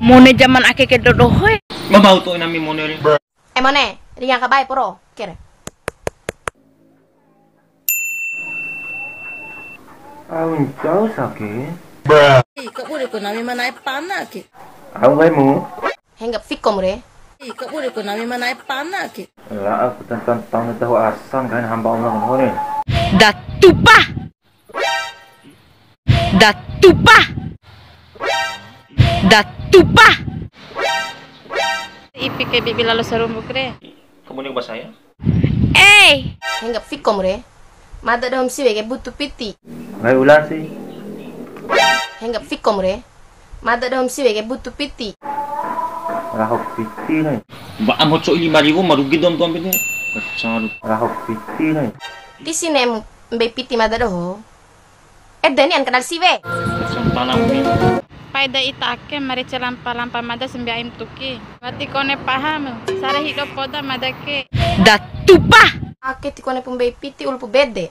Mone zaman ake ke dodo hoy. Mabau to nami mone rin. Mone, riyan ka bay puro. Kire. Ang jauh sakit. Ika boleh ko nami manai pana ke. Ang way mo? Henggap fikom re. Ika boleh ko nami manai pana ke. Lah aku tentang tahu asal kan hamba Allah ngone. Datupa. Datupa. Datupa. Ipi ke bibi lalu serumbuk re. Kamu nih bahasa ya? Henggap fikom re. Mada dom siwe ke butu piti. Ngay ulan sih. Henggap fikom re. Mada dom siwe ke butu piti. Rahok piti nih. Ba amo cho 5,000 marugi dom tuan bini. Sangat. Rahok piti nih. Di sini mbe piti mada doho. Dani an kenal siwe. Tanam ni. Paida itake mari lampa mada sembiaim tuki. Mati kone paham. Sare hidup poda mada ke. Datupa. Ake tikone pumbe piti ulpu bede.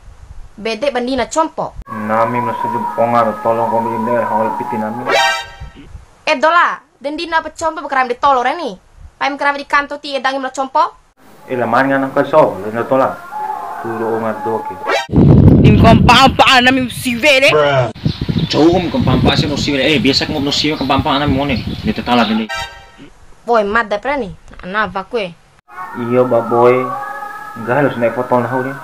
Bede bandina compo. Nami masuk pongar tolong kau beli ner hal piti nami. Dola, dendina apa compo bekeram di tolor ni. Paim keram di kanto ti edangi melo compo. Laman nga nang kaso, lena tola. Turo ngat doke. Ning kompaan nami siwe re. Jauh kempampaan no siwe. Biasa ngom no siwe kempampaan nami mone. Dito talat ini. Boy mad da prani. Ana vakue. Iyo baboy. Enggak harus naik foto nah udah.